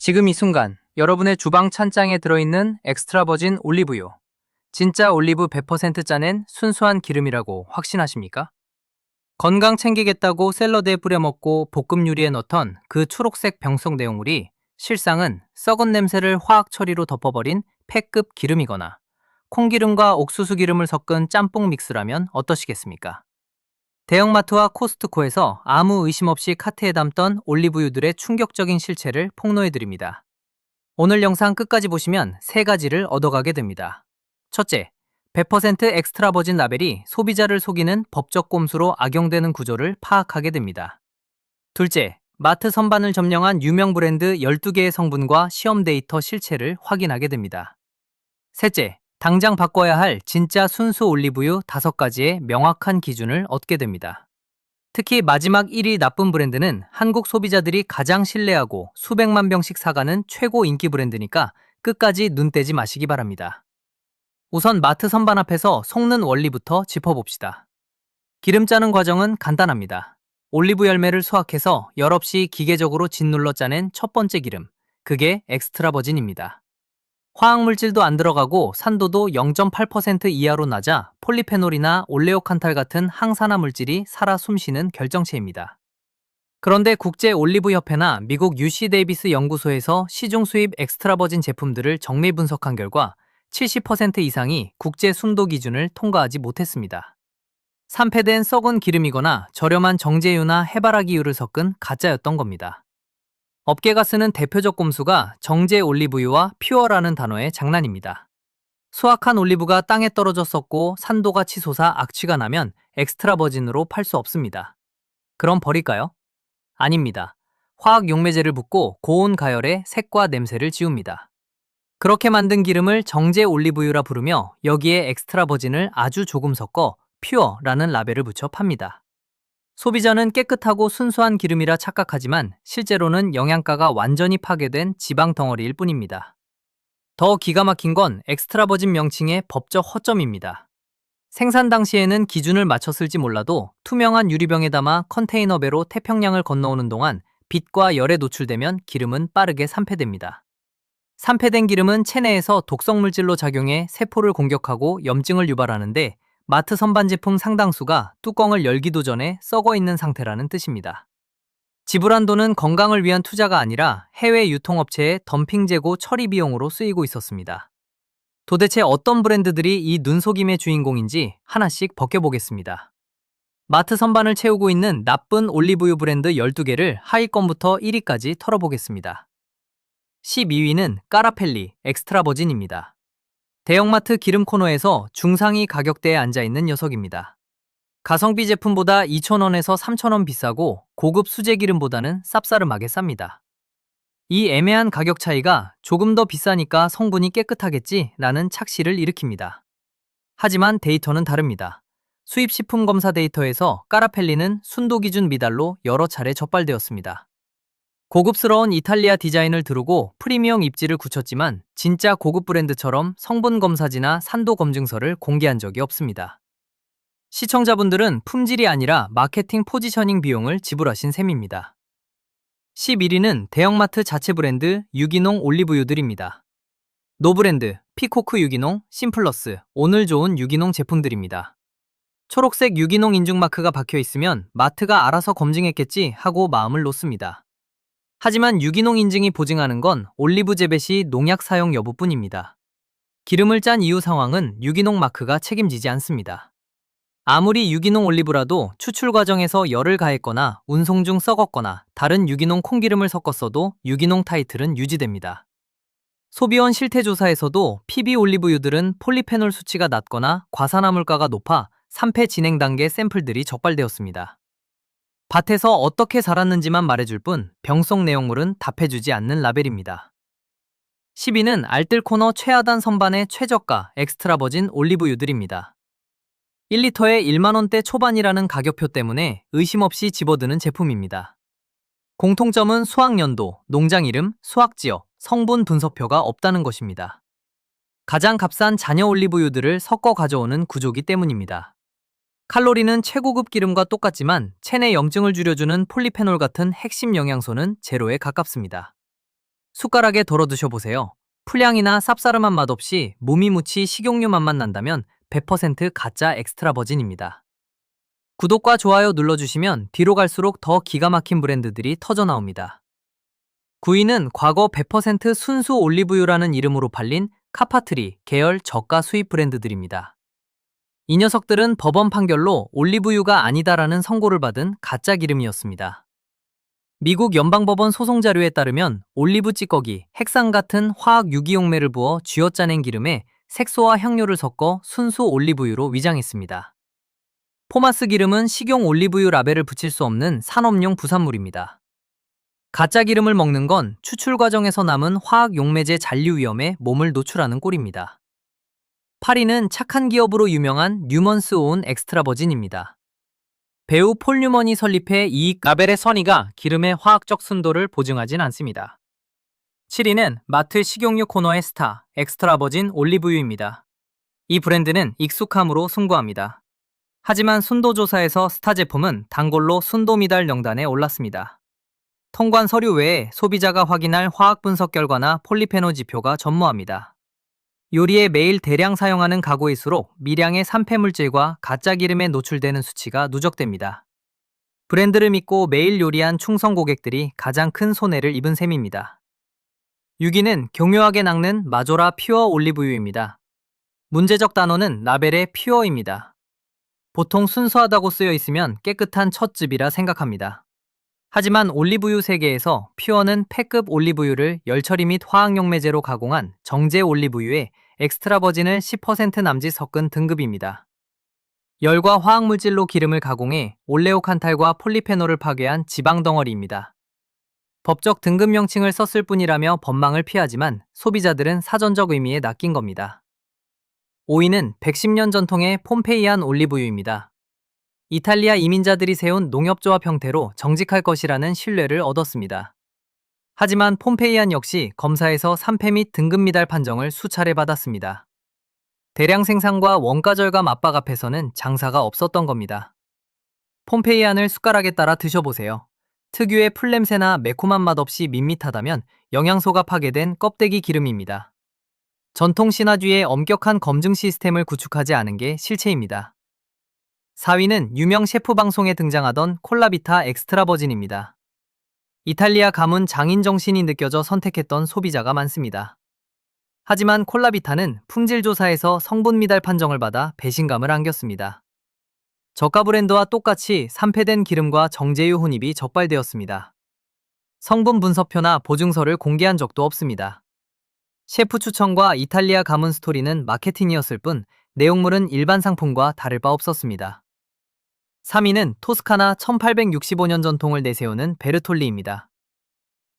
지금 이 순간 여러분의 주방 찬장에 들어있는 엑스트라 버진 올리브유. 진짜 올리브 100% 짜낸 순수한 기름이라고 확신하십니까? 건강 챙기겠다고 샐러드에 뿌려 먹고 볶음 요리에 넣던 그 초록색 병석 내용물이 실상은 썩은 냄새를 화학 처리로 덮어버린 폐급 기름이거나 콩기름과 옥수수 기름을 섞은 짬뽕 믹스라면 어떠시겠습니까? 대형마트와 코스트코에서 아무 의심 없이 카트에 담던 올리브유들의 충격적인 실체를 폭로해드립니다. 오늘 영상 끝까지 보시면 세 가지를 얻어가게 됩니다. 첫째, 100% 엑스트라 버진 라벨이 소비자를 속이는 법적 꼼수로 악용되는 구조를 파악하게 됩니다. 둘째, 마트 선반을 점령한 유명 브랜드 12개의 성분과 시험 데이터 실체를 확인하게 됩니다. 셋째, 당장 바꿔야 할 진짜 순수 올리브유 5가지의 명확한 기준을 얻게 됩니다. 특히 마지막 1위 나쁜 브랜드는 한국 소비자들이 가장 신뢰하고 수백만 병씩 사가는 최고 인기 브랜드니까 끝까지 눈 떼지 마시기 바랍니다. 우선 마트 선반 앞에서 속는 원리부터 짚어봅시다. 기름 짜는 과정은 간단합니다. 올리브 열매를 수확해서 열 없이 기계적으로 짓눌러 짜낸 첫 번째 기름, 그게 엑스트라 버진입니다. 화학물질도 안 들어가고 산도도 0.8% 이하로 낮아 폴리페놀이나 올레오칸탈 같은 항산화 물질이 살아 숨쉬는 결정체입니다. 그런데 국제올리브협회나 미국 UC 데이비스 연구소에서 시중 수입 엑스트라 버진 제품들을 정밀 분석한 결과 70% 이상이 국제 순도 기준을 통과하지 못했습니다. 산패된 썩은 기름이거나 저렴한 정제유나 해바라기유를 섞은 가짜였던 겁니다. 업계가 쓰는 대표적 꼼수가 정제 올리브유와 퓨어라는 단어의 장난입니다. 수확한 올리브가 땅에 떨어져 썩고 산도가 치솟아 악취가 나면 엑스트라 버진으로 팔 수 없습니다. 그럼 버릴까요? 아닙니다. 화학 용매제를 붓고 고온 가열에 색과 냄새를 지웁니다. 그렇게 만든 기름을 정제 올리브유라 부르며 여기에 엑스트라 버진을 아주 조금 섞어 퓨어라는 라벨을 붙여 팝니다. 소비자는 깨끗하고 순수한 기름이라 착각하지만 실제로는 영양가가 완전히 파괴된 지방 덩어리일 뿐입니다. 더 기가 막힌 건 엑스트라 버진 명칭의 법적 허점입니다. 생산 당시에는 기준을 맞췄을지 몰라도 투명한 유리병에 담아 컨테이너 배로 태평양을 건너오는 동안 빛과 열에 노출되면 기름은 빠르게 산패됩니다. 산패된 기름은 체내에서 독성물질로 작용해 세포를 공격하고 염증을 유발하는데 마트 선반 제품 상당수가 뚜껑을 열기도 전에 썩어 있는 상태라는 뜻입니다. 지불한 돈은 건강을 위한 투자가 아니라 해외 유통업체의 덤핑 재고 처리 비용으로 쓰이고 있었습니다. 도대체 어떤 브랜드들이 이 눈속임의 주인공인지 하나씩 벗겨보겠습니다. 마트 선반을 채우고 있는 나쁜 올리브유 브랜드 12개를 하위권부터 1위까지 털어보겠습니다. 12위는 까라펠리 엑스트라 버진입니다. 대형마트 기름 코너에서 중상위 가격대에 앉아있는 녀석입니다. 가성비 제품보다 2,000원에서 3,000원 비싸고 고급 수제 기름보다는 쌉싸름하게 쌉니다. 이 애매한 가격 차이가 조금 더 비싸니까 성분이 깨끗하겠지 라는 착시를 일으킵니다. 하지만 데이터는 다릅니다. 수입식품 검사 데이터에서 까라펠리는 순도 기준 미달로 여러 차례 적발되었습니다. 고급스러운 이탈리아 디자인을 두르고 프리미엄 입지를 굳혔지만 진짜 고급 브랜드처럼 성분 검사지나 산도 검증서를 공개한 적이 없습니다. 시청자분들은 품질이 아니라 마케팅 포지셔닝 비용을 지불하신 셈입니다. 11위는 대형마트 자체 브랜드 유기농 올리브유들입니다. 노브랜드, 피코크 유기농, 심플러스, 오늘 좋은 유기농 제품들입니다. 초록색 유기농 인증 마크가 박혀 있으면 마트가 알아서 검증했겠지 하고 마음을 놓습니다. 하지만 유기농 인증이 보증하는 건 올리브 재배 시 농약 사용 여부뿐입니다. 기름을 짠 이후 상황은 유기농 마크가 책임지지 않습니다. 아무리 유기농 올리브라도 추출 과정에서 열을 가했거나 운송 중 썩었거나 다른 유기농 콩기름을 섞었어도 유기농 타이틀은 유지됩니다. 소비원 실태조사에서도 PB 올리브유들은 폴리페놀 수치가 낮거나 과산화물가가 높아 산패 진행 단계 샘플들이 적발되었습니다. 밭에서 어떻게 자랐는지만 말해줄 뿐 병속 내용물은 답해주지 않는 라벨입니다. 10위는 알뜰코너 최하단 선반의 최저가 엑스트라 버진 올리브유들입니다. 1리터에 1만원대 초반이라는 가격표 때문에 의심 없이 집어드는 제품입니다. 공통점은 수확연도, 농장 이름, 수확지역, 성분 분석표가 없다는 것입니다. 가장 값싼 잔여 올리브유들을 섞어 가져오는 구조기 때문입니다. 칼로리는 최고급 기름과 똑같지만 체내 염증을 줄여주는 폴리페놀 같은 핵심 영양소는 제로에 가깝습니다. 숟가락에 덜어 드셔보세요. 풀향이나 쌉싸름한 맛 없이 무미무치 식용유 맛만 난다면 100% 가짜 엑스트라 버진입니다. 구독과 좋아요 눌러주시면 뒤로 갈수록 더 기가 막힌 브랜드들이 터져 나옵니다. 9위는 과거 100% 순수 올리브유라는 이름으로 팔린 카파트리 계열 저가 수입 브랜드들입니다. 이 녀석들은 법원 판결로 올리브유가 아니다라는 선고를 받은 가짜 기름이었습니다. 미국 연방법원 소송 자료에 따르면 올리브 찌꺼기, 핵산 같은 화학 유기용매를 부어 쥐어짜낸 기름에 색소와 향료를 섞어 순수 올리브유로 위장했습니다. 포마스 기름은 식용 올리브유 라벨을 붙일 수 없는 산업용 부산물입니다. 가짜 기름을 먹는 건 추출 과정에서 남은 화학 용매제 잔류 위험에 몸을 노출하는 꼴입니다. 8위는 착한 기업으로 유명한 뉴먼스 온 엑스트라 버진입니다. 배우 폴 뉴먼이 설립해 이 라벨의 선의가 기름의 화학적 순도를 보증하진 않습니다. 7위는 마트 식용유 코너의 스타, 엑스트라 버진 올리브유입니다. 이 브랜드는 익숙함으로 승부합니다. 하지만 순도조사에서 스타 제품은 단골로 순도 미달 명단에 올랐습니다. 통관 서류 외에 소비자가 확인할 화학 분석 결과나 폴리페놀 지표가 전무합니다. 요리에 매일 대량 사용하는 가구일수록 미량의 산패물질과 가짜 기름에 노출되는 수치가 누적됩니다. 브랜드를 믿고 매일 요리한 충성 고객들이 가장 큰 손해를 입은 셈입니다. 6위는 교묘하게 낚는 마조라 퓨어 올리브유입니다. 문제적 단어는 라벨의 퓨어입니다. 보통 순수하다고 쓰여 있으면 깨끗한 찻즙이라 생각합니다. 하지만 올리브유 세계에서 퓨어는 폐급 올리브유를 열처리 및 화학용매제로 가공한 정제 올리브유에 엑스트라 버진을 10% 남짓 섞은 등급입니다. 열과 화학물질로 기름을 가공해 올레오칸탈과 폴리페놀을 파괴한 지방 덩어리입니다. 법적 등급 명칭을 썼을 뿐이라며 법망을 피하지만 소비자들은 사전적 의미에 낚인 겁니다. 5위는 110년 전통의 폼페이안 올리브유입니다. 이탈리아 이민자들이 세운 농협조합 형태로 정직할 것이라는 신뢰를 얻었습니다. 하지만 폼페이안 역시 검사에서 산패 및 등급 미달 판정을 수차례 받았습니다. 대량 생산과 원가 절감 압박 앞에서는 장사가 없었던 겁니다. 폼페이안을 숟가락에 따라 드셔보세요. 특유의 풀냄새나 매콤한 맛 없이 밋밋하다면 영양소가 파괴된 껍데기 기름입니다. 전통 신화주의 엄격한 검증 시스템을 구축하지 않은 게 실체입니다. 4위는 유명 셰프 방송에 등장하던 콜라비타 엑스트라 버진입니다. 이탈리아 가문 장인 정신이 느껴져 선택했던 소비자가 많습니다. 하지만 콜라비타는 품질 조사에서 성분 미달 판정을 받아 배신감을 안겼습니다. 저가 브랜드와 똑같이 산패된 기름과 정제유 혼입이 적발되었습니다. 성분 분석표나 보증서를 공개한 적도 없습니다. 셰프 추천과 이탈리아 가문 스토리는 마케팅이었을 뿐 내용물은 일반 상품과 다를 바 없었습니다. 3위는 토스카나 1865년 전통을 내세우는 베르톨리입니다.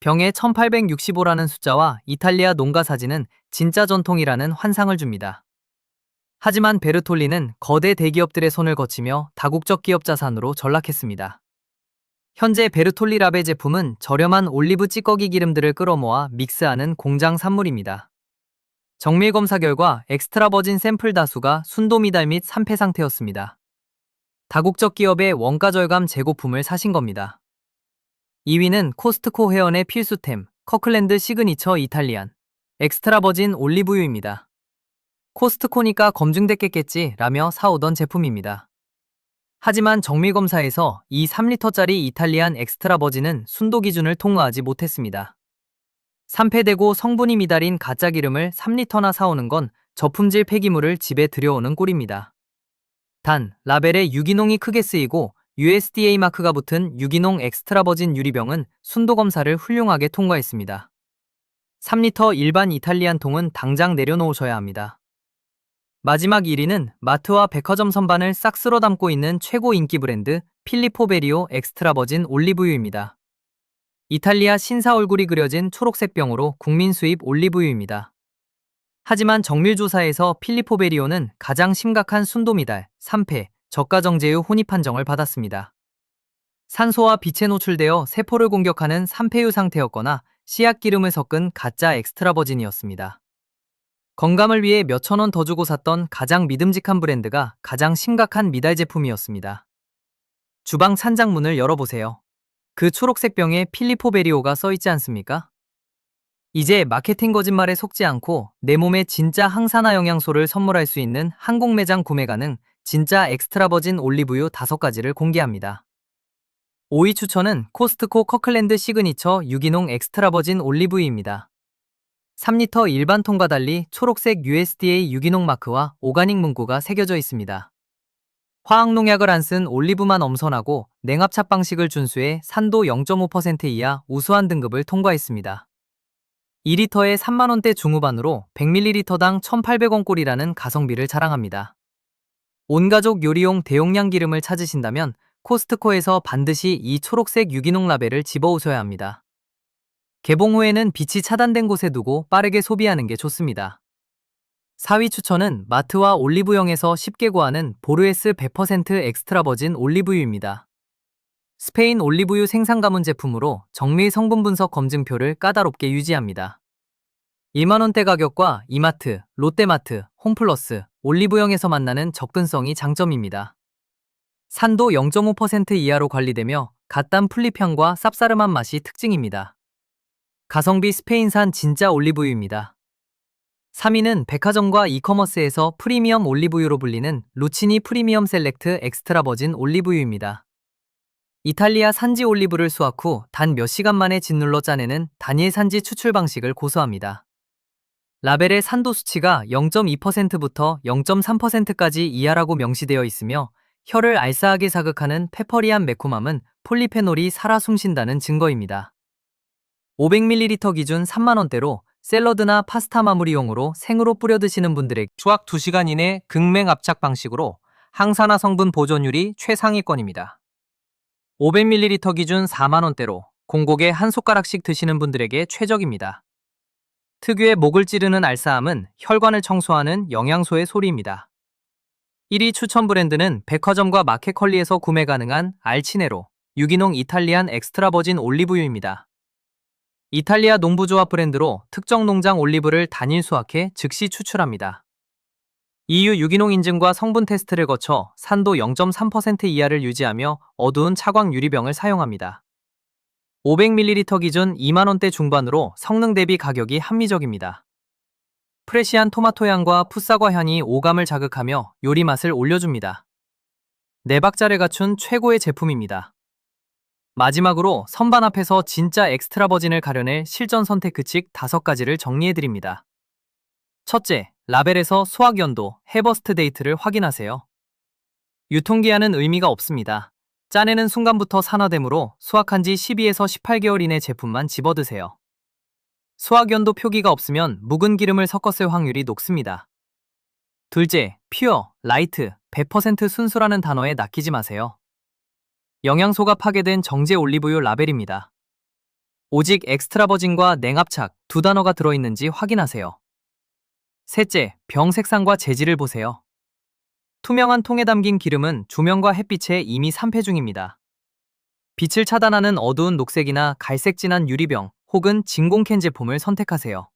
병에 1865라는 숫자와 이탈리아 농가 사진은 진짜 전통이라는 환상을 줍니다. 하지만 베르톨리는 거대 대기업들의 손을 거치며 다국적 기업 자산으로 전락했습니다. 현재 베르톨리 라베 제품은 저렴한 올리브 찌꺼기 기름들을 끌어모아 믹스하는 공장 산물입니다. 정밀 검사 결과 엑스트라 버진 샘플 다수가 순도 미달 및 산패 상태였습니다. 다국적 기업의 원가 절감 재고품을 사신 겁니다. 2위는 코스트코 회원의 필수템, 커클랜드 시그니처 이탈리안, 엑스트라 버진 올리브유입니다. 코스트코니까 검증됐겠지 라며 사오던 제품입니다. 하지만 정밀검사에서 이 3리터짜리 이탈리안 엑스트라 버진은 순도 기준을 통과하지 못했습니다. 산패되고 성분이 미달인 가짜 기름을 3리터나 사오는 건 저품질 폐기물을 집에 들여오는 꼴입니다. 단, 라벨에 유기농이 크게 쓰이고 USDA 마크가 붙은 유기농 엑스트라 버진 유리병은 순도 검사를 훌륭하게 통과했습니다. 3리터 일반 이탈리안 통은 당장 내려놓으셔야 합니다. 마지막 1위는 마트와 백화점 선반을 싹 쓸어 담고 있는 최고 인기 브랜드 필리포 베리오 엑스트라 버진 올리브유입니다. 이탈리아 신사 얼굴이 그려진 초록색 병으로 국민 수입 올리브유입니다. 하지만 정밀조사에서 필리포 베리오는 가장 심각한 순도 미달, 산패, 저가 정제유 혼입 판정을 받았습니다. 산소와 빛에 노출되어 세포를 공격하는 산패유 상태였거나 씨앗 기름을 섞은 가짜 엑스트라 버진이었습니다. 건강을 위해 몇천 원 더 주고 샀던 가장 믿음직한 브랜드가 가장 심각한 미달 제품이었습니다. 주방 찬장문을 열어보세요. 그 초록색 병에 필리포 베리오가 써있지 않습니까? 이제 마케팅 거짓말에 속지 않고 내 몸에 진짜 항산화 영양소를 선물할 수 있는 한국 매장 구매 가능 진짜 엑스트라 버진 올리브유 5가지를 공개합니다. 5위 추천은 코스트코 커클랜드 시그니처 유기농 엑스트라 버진 올리브유입니다. 3리터 일반 통과 달리 초록색 USDA 유기농 마크와 오가닉 문구가 새겨져 있습니다. 화학농약을 안 쓴 올리브만 엄선하고 냉압착 방식을 준수해 산도 0.5% 이하 우수한 등급을 통과했습니다. 2리터에 3만원대 중후반으로 100ml당 1,800원꼴이라는 가성비를 자랑합니다. 온가족 요리용 대용량 기름을 찾으신다면 코스트코에서 반드시 이 초록색 유기농 라벨을 집어오셔야 합니다. 개봉 후에는 빛이 차단된 곳에 두고 빠르게 소비하는 게 좋습니다. 4위 추천은 마트와 올리브영에서 쉽게 구하는 보르에스 100% 엑스트라 버진 올리브유입니다. 스페인 올리브유 생산 가문 제품으로 정밀 성분 분석 검증표를 까다롭게 유지합니다. 2만원대 가격과 이마트, 롯데마트, 홈플러스, 올리브영에서 만나는 접근성이 장점입니다. 산도 0.5% 이하로 관리되며 갓단 풀립향과 쌉싸름한 맛이 특징입니다. 가성비 스페인산 진짜 올리브유입니다. 3위는 백화점과 이커머스에서 프리미엄 올리브유로 불리는 루치니 프리미엄 셀렉트 엑스트라 버진 올리브유입니다. 이탈리아 산지 올리브를 수확 후 단 몇 시간 만에 짓눌러 짜내는 단일 산지 추출 방식을 고수합니다. 라벨의 산도 수치가 0.2%부터 0.3%까지 이하라고 명시되어 있으며 혀를 알싸하게 자극하는 페퍼리한 매콤함은 폴리페놀이 살아 숨쉰다는 증거입니다. 500ml 기준 3만원대로 샐러드나 파스타 마무리용으로 생으로 뿌려 드시는 분들에게 수확 2시간 이내 극맹 압착 방식으로 항산화 성분 보존율이 최상위권입니다. 500ml 기준 4만원대로 공복에 한 숟가락씩 드시는 분들에게 최적입니다. 특유의 목을 찌르는 알싸함은 혈관을 청소하는 영양소의 소리입니다. 1위 추천 브랜드는 백화점과 마켓컬리에서 구매 가능한 알치네로 유기농 이탈리안 엑스트라 버진 올리브유입니다. 이탈리아 농부조합 브랜드로 특정 농장 올리브를 단일 수확해 즉시 추출합니다. EU 유기농 인증과 성분 테스트를 거쳐 산도 0.3% 이하를 유지하며 어두운 차광 유리병을 사용합니다. 500ml 기준 2만원대 중반으로 성능 대비 가격이 합리적입니다. 프레시한 토마토 향과 풋사과 향이 오감을 자극하며 요리 맛을 올려줍니다. 4박자를 갖춘 최고의 제품입니다. 마지막으로 선반 앞에서 진짜 엑스트라 버진을 가려낼 실전 선택 규칙 5가지를 정리해드립니다. 첫째, 라벨에서 수확 연도, 해버스트 데이트를 확인하세요. 유통기한은 의미가 없습니다. 짜내는 순간부터 산화되므로 수확한 지 12에서 18개월 이내 제품만 집어드세요. 수확 연도 표기가 없으면 묵은 기름을 섞었을 확률이 높습니다. 둘째, 퓨어, 라이트, 100% 순수라는 단어에 낚이지 마세요. 영양소가 파괴된 정제 올리브유 라벨입니다. 오직 엑스트라 버진과 냉압착 2단어가 들어있는지 확인하세요. 셋째, 병 색상과 재질을 보세요. 투명한 통에 담긴 기름은 조명과 햇빛에 이미 산패 중입니다. 빛을 차단하는 어두운 녹색이나 갈색 진한 유리병 혹은 진공캔 제품을 선택하세요.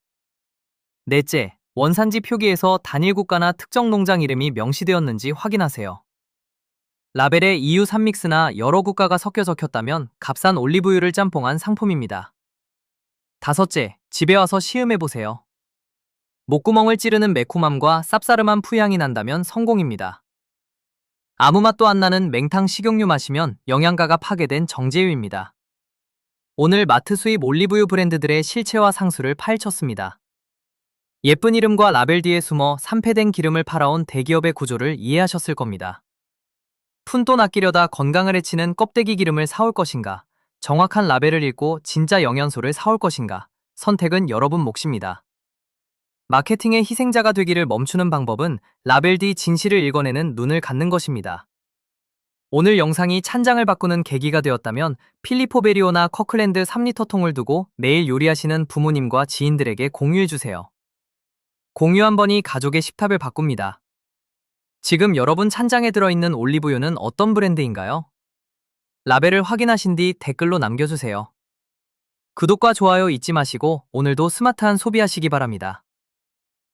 넷째, 원산지 표기에서 단일 국가나 특정 농장 이름이 명시되었는지 확인하세요. 라벨에 EU 산믹스나 여러 국가가 섞여 적혔다면 값싼 올리브유를 짬뽕한 상품입니다. 다섯째, 집에 와서 시음해보세요. 목구멍을 찌르는 매콤함과 쌉싸름한 푸향이 난다면 성공입니다. 아무 맛도 안 나는 맹탕 식용유 마시면 영양가가 파괴된 정제유입니다. 오늘 마트 수입 올리브유 브랜드들의 실체와 상수를 파헤쳤습니다. 예쁜 이름과 라벨 뒤에 숨어 산패된 기름을 팔아온 대기업의 구조를 이해하셨을 겁니다. 푼돈 아끼려다 건강을 해치는 껍데기 기름을 사올 것인가, 정확한 라벨을 읽고 진짜 영양소를 사올 것인가, 선택은 여러분 몫입니다. 마케팅의 희생자가 되기를 멈추는 방법은 라벨 뒤 진실을 읽어내는 눈을 갖는 것입니다. 오늘 영상이 찬장을 바꾸는 계기가 되었다면 필리포 베리오나 커클랜드 3리터 통을 두고 매일 요리하시는 부모님과 지인들에게 공유해주세요. 공유 한 번이 가족의 식탁을 바꿉니다. 지금 여러분 찬장에 들어있는 올리브유는 어떤 브랜드인가요? 라벨을 확인하신 뒤 댓글로 남겨주세요. 구독과 좋아요 잊지 마시고 오늘도 스마트한 소비하시기 바랍니다.